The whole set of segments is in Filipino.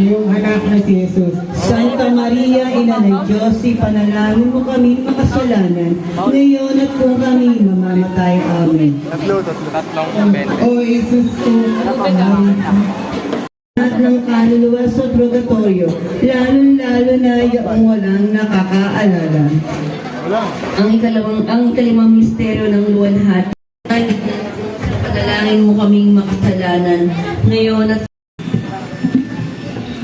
iyong anak na si Jesus. Santa Maria, Ina ng Diyos, ipanalangin mo kami makasalanan, ngayon at kung kami mamamatay. Amen. O Jesus ko, At ng kaluluwa sa purgatorio, lalong-lalo na yung walang nakakaalala. Ang ikalimang misteryo ng luwalhati. Panalangin mo kaming makasalanan, ngayon at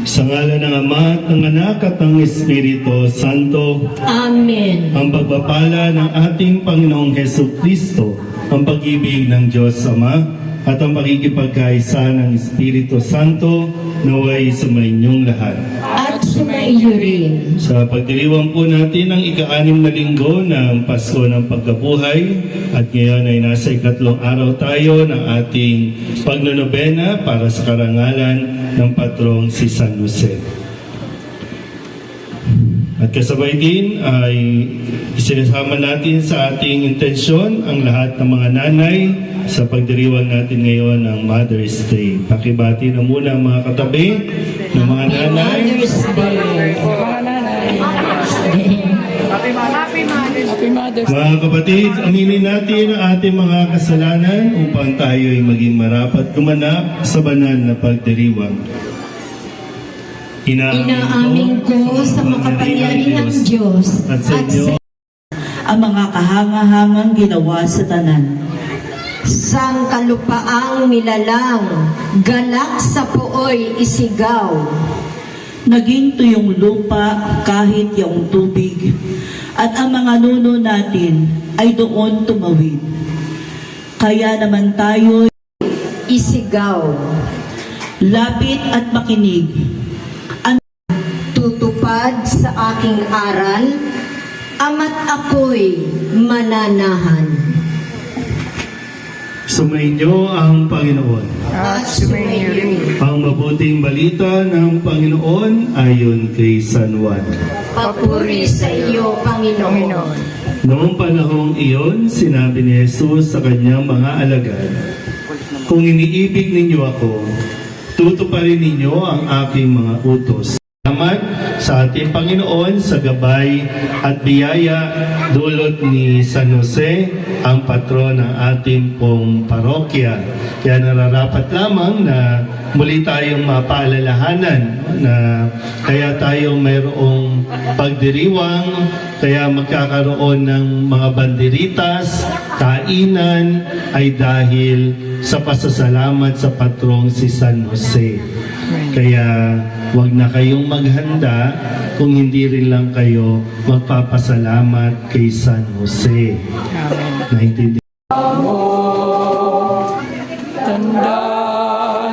Sa ngalan ng Ama at ng Anak at ng Espiritu Santo, Amen. ang pagpapala ng ating Panginoong Hesukristo, ang pag-ibig ng Diyos Ama, at ang pakikipagkaisa ng Espiritu Santo naway sumainyong lahat. At sumaiyo rin. Sa pagdiriwang po natin ang ika-6 na linggo ng Pasko ng Pagkabuhay at ngayon ay nasa 3 araw tayo ng ating pagnonobena para sa karangalan ng patrong si San Jose. At kasabay din ay isinasama natin sa ating intensyon ang lahat ng mga nanay sa pagdiriwang natin ngayon ng Mother's Day. Pakibati na muna ang mga katabi ng mga nanay. Mother's Day. Mga kapatid, aminin natin ang ating mga kasalanan upang tayo ay maging marapat gumanap sa banal na pagdiriwang. Inaamin ko sa makapangyarihang Diyos at sa inyo Ang mga kahangahangang ginawa sa tanan. sang kalupaang nilalang, galak sa puoy isigaw. Naging tuyong lupa kahit yung tubig, at ang mga nuno natin ay doon tumawid. Kaya naman tayo Isigaw, lapit at makinig. tutupad sa aking aral, ama't ako'y mananahan. sumainyo ang Panginoon. At sumayo rin. Ang mabuting balita ng Panginoon ayon kay San Juan. Papuri sa iyo, Panginoon. Noong panahong iyon, sinabi ni Jesus sa kanyang mga alagad, "Kung iniibig ninyo ako, tutuparin ninyo ang aking mga utos." Salamat sa ating Panginoon sa gabay at biyaya dulot ni San Jose, ang patron ng ating pong parokya. Kaya nararapat lamang na muli tayong mapaalalahanan na kaya tayo mayroong pagdiriwang, kaya magkakaroon ng mga banderitas, kainan, ay dahil sa pasasalamat sa patrong si San Jose. Kaya wag na kayong maghanda kung hindi rin lang kayo magpapasalamat kay San Jose. Naintindihan? Tanda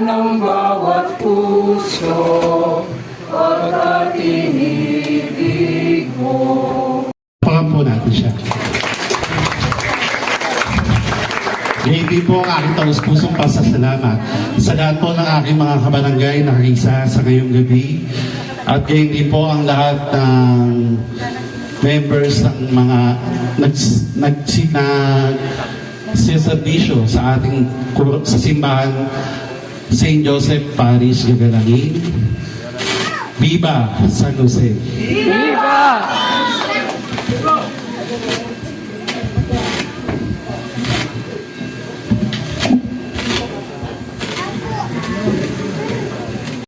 ng bawat puso, pagkat inibig mo. Pakan po natin siya. Hindi po ang aking taus-pusong pasasalamat sa lahat po ng aking mga kabarangay na nakisa sa ngayong gabi, at gayon din po ang lahat ng members ng mga nagsiservisyo sa ating sa simbahan St. Joseph Parish, Gagalangin. Viva San Jose! Viva!